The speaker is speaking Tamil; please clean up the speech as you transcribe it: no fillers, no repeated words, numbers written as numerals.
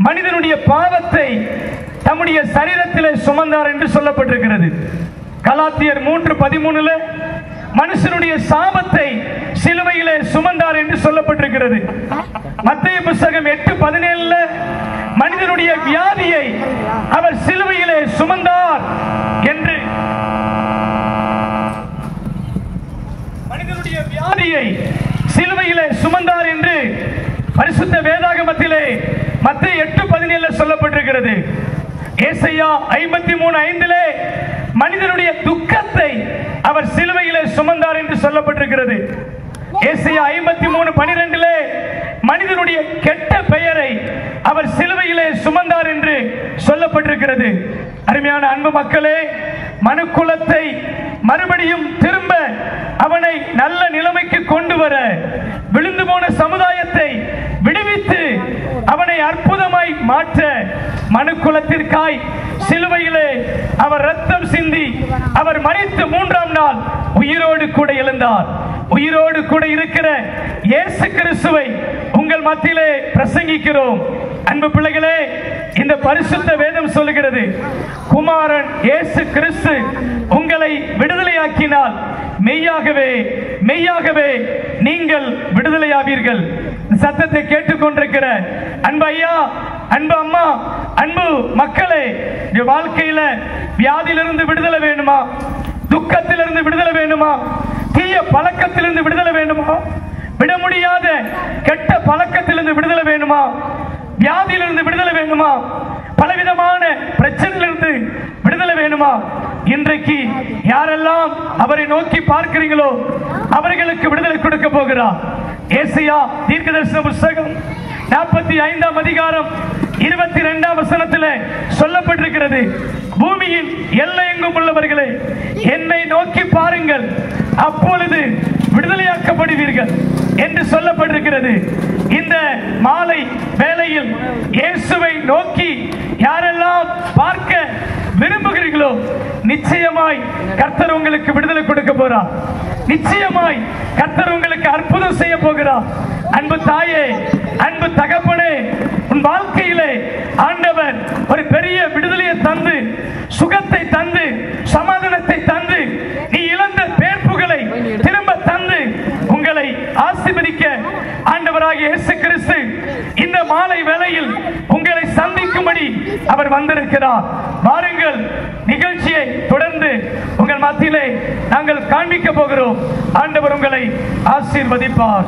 மனிதனுடைய பாவத்தை தம்முடைய சரீரத்திலே சுமந்தார் என்று சொல்லப்பட்டிருக்கிறது. கலாத்தியர் 3:13 மனுஷனுடைய சாபத்தை சிலுவையிலே சுமந்தார் என்று சொல்லப்பட்டிருக்கிறது. மத்தேயு புத்தகம் 8:17 மனிதனுடைய வியாதியை அவர் சிலுவையிலே சுமந்தார் என்று, மனிதனுடைய வியாதியை சிலுவையிலே சுமந்தார் என்று பரிசுத்த வேதாகமத்திலே மத்தேயு 8:17 சொல்லப்பட்டிருக்கிறது. ஏசாயா 53:5 மனிதனுடைய துக்கத்தை அவர் சிலுவையிலே சுமந்தார் என்று சொல்லப்பட்டிருக்கிறது. ஏசாயா 53:12 மனிதனுடைய கெட்ட பெயரை அவர் சிலுவையிலே சுமந்தார் என்று சொல்லப்பட்டிருக்கிறது. அருமையான அன்பு மக்களே, மனுக்குலத்தை மறுபடியும் திரும்ப அவனை நல்ல நிலைமைக்கு கொண்டு வர, விழுந்து போன சமுதாயத்தை விடுவித்து அவனை அற்புதமாய் மாற்ற, மனுக்குலத்திற்காய் சிலுவையிலே அவர் ரத்தம் சிந்தி அவர் மரித்து 3ஆம் நாள் உயிரோடு கூட எழுந்தார். உயிரோடு கூட இருக்கிற இயேசு கிறிஸ்துவை உங்கள் மத்தியிலே பிரசங்கிக்கிறோம். அன்பு பிள்ளைகளே, இந்த பரிசுத்த வேதம் சொல்லுகிறது, குமாரன் இயேசு கிறிஸ்து உங்களை விடுதலையாக்கினால் மெய்யாகவே மெய்யாகவே நீங்கள் விடுதலையாவீர்கள். சத்தத்தை கேட்டுக்கொண்டிருக்கிற அன்பு ஐயா, அன்பு அம்மா, அன்பு மக்களே, வாழ்க்கையில வியாதியிலிருந்து விடுதலை வேணுமா? துக்கத்திலிருந்து விடுதலை வேணுமா? தீய பழக்கத்திலிருந்து விடுதலை வேணுமா? விட முடியாத கெட்ட பழக்கத்திலிருந்து விடுதலை வேணுமா? வியாதியிலிருந்து விடுதலை வேணுமா? பலவிதமான பிரச்சனையிலிருந்து விடுதலை வேணுமா? இன்றைக்கு யாரெல்லாம் அவரை நோக்கி பார்க்கிறீங்களோ அவர்களுக்கு விடுதலை கொடுக்க போகிறார். ஏசாயா தீர்க்கதரிசன புத்தகம் 45ஆம் அதிகாரம் 22ஆம் வசனத்திலே சொல்லப்பட்டிருக்கிறது, பூமியின் எல்லையெங்கும் உள்ளவர்களே என்னை நோக்கி பாருங்கள், அப்பொழுது விடுதலையாக்கப்படுவீர்கள் என்று சொல்லப்பட்டிருக்கிறது. இந்த மாலை வேளையில் இயேசுவை நோக்கி யாரெல்லாம் பார்க்க விரும்புகிறீர்களோ நிச்சயமாய் கர்த்தர் உங்களுக்கு விடுதலை கொடுக்க போறார். நிச்சயமாய் கர்த்தர் உங்களுக்கு அற்புதம் செய்ய போகிறார். அன்பு தாயே, அன்பு தகப்பனே, உன் வாழ்க்கையிலே ஆண்டவர் ஒரு பெரிய விடுதலையை தந்து, சுகத்தை தந்து, சமாதானத்தை தந்து, நீ இழந்த பேர்ப்புகளை திரும்ப தந்து உங்களை ஆசீர்வதிக்க ஆண்டவராகிய இயேசு கிறிஸ்து இந்த மாலை வேளையில் உங்களை சந்திக்கும்படி அவர் வந்திருக்கிறார். வாருங்கள், நிகழ்ச்சியை தொடர்ந்து உங்கள் மத்தியிலே நாங்கள் காண்பிக்க போகிறோம். ஆண்டவர் உங்களை ஆசீர்வதிப்பார்.